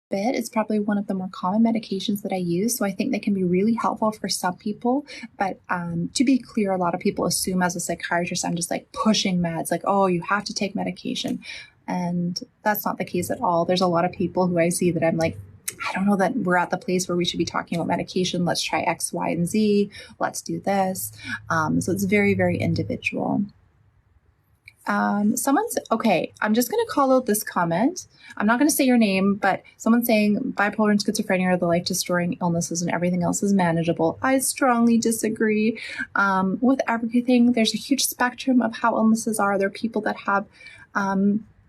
bit. It's probably one of the more common medications that I use. So I think they can be really helpful for some people. But to be clear, a lot of people assume as a psychiatrist, I'm just like pushing meds, like, oh, you have to take medication. And that's not the case at all. There's a lot of people who I see that I'm like, I don't know that we're at the place where we should be talking about medication. Let's try X, Y, and Z. Let's do this. So it's very, very individual. Okay, I'm just going to call out this comment. I'm not going to say your name, but someone's saying bipolar and schizophrenia are the life-destroying illnesses and everything else is manageable. I strongly disagree. With everything, there's a huge spectrum of how illnesses are. There are people that have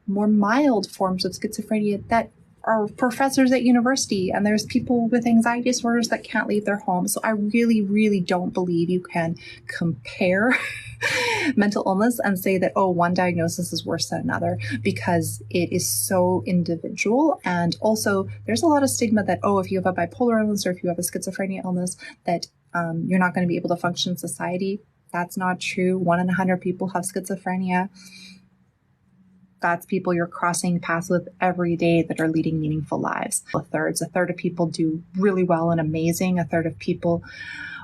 more mild forms of schizophrenia that are professors at university, and there's people with anxiety disorders that can't leave their home. So I really, really don't believe you can compare mental illness and say that, oh, one diagnosis is worse than another, because it is so individual. And also there's a lot of stigma that, oh, if you have a bipolar illness or if you have a schizophrenia illness, that you're not going to be able to function in society. That's not true. 1 in 100 people have schizophrenia. That's people you're crossing paths with every day that are leading meaningful lives. A third of people do really well and amazing. A third of people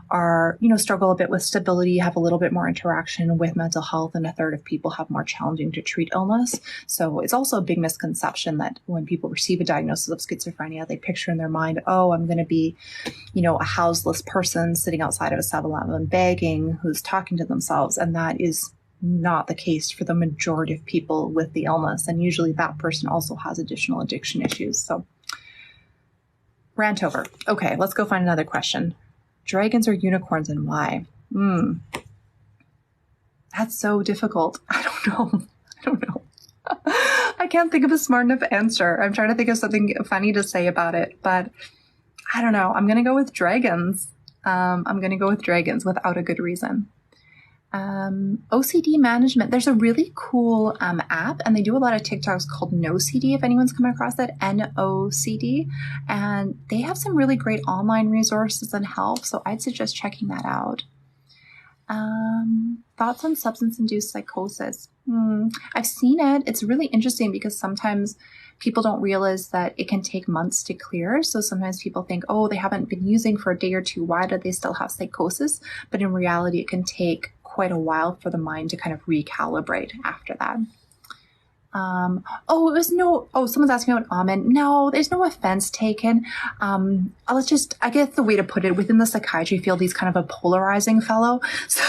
are, struggle a bit with stability, have a little bit more interaction with mental health, and a third of people have more challenging to treat illness. So it's also a big misconception that when people receive a diagnosis of schizophrenia, they picture in their mind, oh, I'm going to be, a houseless person sitting outside of a 7-Eleven begging, who's talking to themselves. And that is not the case for the majority of people with the illness. And usually that person also has additional addiction issues. So rant over. Okay, let's go find another question. Dragons or unicorns and why? That's so difficult. I don't know. I can't think of a smart enough answer. I'm trying to think of something funny to say about it, but I don't know. I'm going to go with dragons. Without a good reason. OCD management. There's a really cool app, and they do a lot of TikToks called NoCD, if anyone's come across that, NoCD, and they have some really great online resources and help, so I'd suggest checking that out. Thoughts on substance-induced psychosis? I've seen it. It's really interesting because sometimes people don't realize that it can take months to clear. So sometimes people think, oh, they haven't been using for a day or two. Why do they still have psychosis? But in reality, it can take quite a while for the mind to kind of recalibrate after that. Someone's asking about Amen. No, there's no offense taken. I guess the way to put it, within the psychiatry field, he's kind of a polarizing fellow. So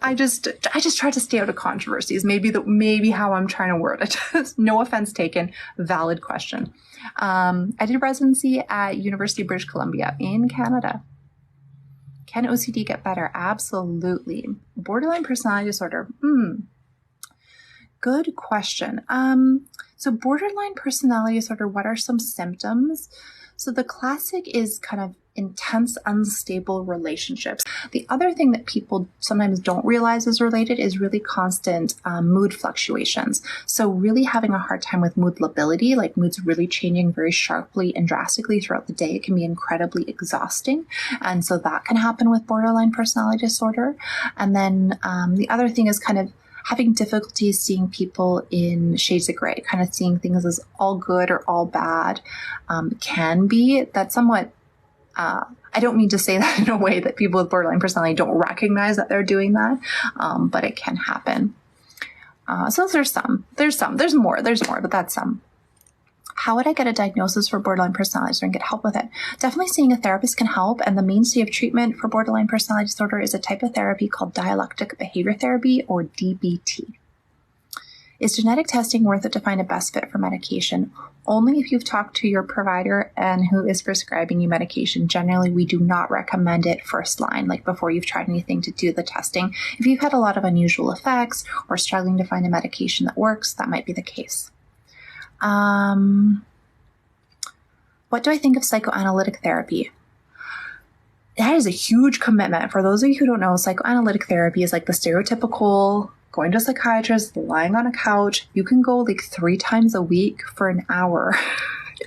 I just try to stay out of controversies. Maybe how I'm trying to word it. No offense taken. Valid question. I did residency at University of British Columbia in Canada. Can OCD get better? Absolutely. Borderline personality disorder. Good question. So borderline personality disorder, what are some symptoms? So the classic is kind of intense, unstable relationships. The other thing that people sometimes don't realize is related is really constant mood fluctuations. So really having a hard time with mood lability, like moods really changing very sharply and drastically throughout the day. It can be incredibly exhausting. And so that can happen with borderline personality disorder. And then the other thing is kind of having difficulty seeing people in shades of gray, kind of seeing things as all good or all bad. Can be that somewhat, I don't mean to say that in a way that people with borderline personality don't recognize that they're doing that, but it can happen. So there's more, but that's some. How would I get a diagnosis for borderline personality disorder and get help with it? Definitely seeing a therapist can help, and the mainstay of treatment for borderline personality disorder is a type of therapy called dialectic behavior therapy, or DBT. Is genetic testing worth it to find a best fit for medication? Only if you've talked to your provider and who is prescribing you medication. Generally, we do not recommend it first line, like before you've tried anything, to do the testing. If you've had a lot of unusual effects or struggling to find a medication that works, that might be the case. What do I think of psychoanalytic therapy? That is a huge commitment. For those of you who don't know, psychoanalytic therapy is like the stereotypical going to a psychiatrist, lying on a couch. You can go like 3 times a week for an hour.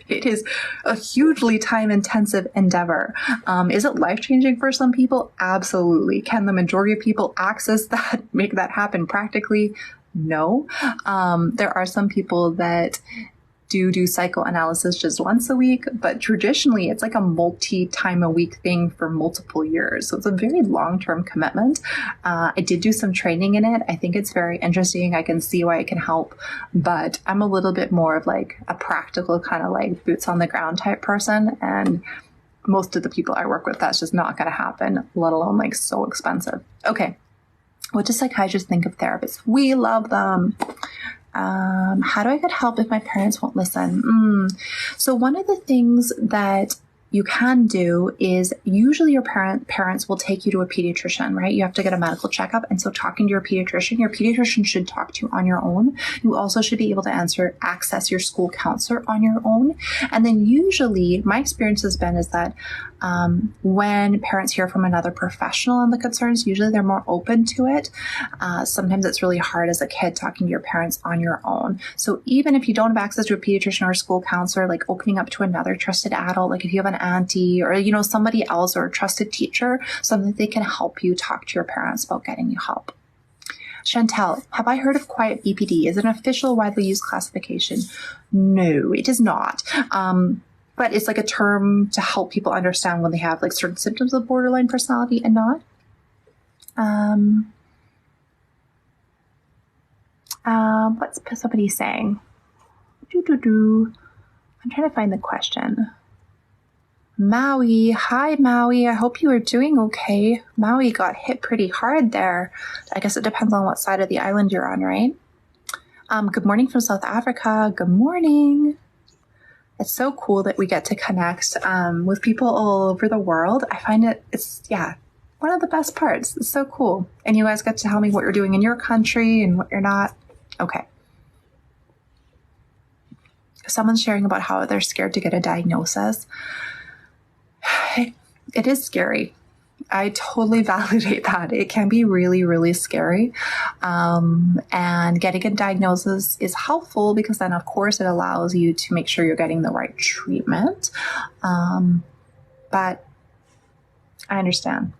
It is a hugely time-intensive endeavor. Is it life-changing for some people? Absolutely. Can the majority of people access that, make that happen practically? No. There are some people that do psychoanalysis just once a week, but traditionally it's like a multi-time a week thing for multiple years. So it's a very long-term commitment. I did do some training in it. I think it's very interesting. I can see why it can help, but I'm a little bit more of like a practical kind of like boots on the ground type person. And most of the people I work with, that's just not going to happen, let alone like so expensive. Okay. What do psychiatrists think of therapists? We love them. How do I get help if my parents won't listen? So one of the things that you can do is usually your parents will take you to a pediatrician, right? You have to get a medical checkup. And so talking to your pediatrician should talk to you on your own. You also should be able to access your school counselor on your own. And then usually my experience has been is that when parents hear from another professional on the concerns, usually they're more open to it. Sometimes it's really hard as a kid talking to your parents on your own. So even if you don't have access to a pediatrician or a school counselor, like opening up to another trusted adult, like if you have an auntie or, somebody else or a trusted teacher, so that they can help you talk to your parents about getting you help. Chantel, have I heard of quiet BPD? Is it an official, widely used classification? No, it is not. But it's like a term to help people understand when they have like certain symptoms of borderline personality and not. What's somebody saying? I'm trying to find the question. Maui. Hi, Maui. I hope you are doing okay. Maui got hit pretty hard there. I guess it depends on what side of the island you're on, right? Good morning from South Africa. Good morning. It's so cool that we get to connect with people all over the world. I find it's one of the best parts. It's so cool. And you guys get to tell me what you're doing in your country and what you're not. Okay. Someone's sharing about how they're scared to get a diagnosis. It is scary. I totally validate that. It can be really, really scary. And getting a diagnosis is helpful because then, of course, it allows you to make sure you're getting the right treatment. But I understand.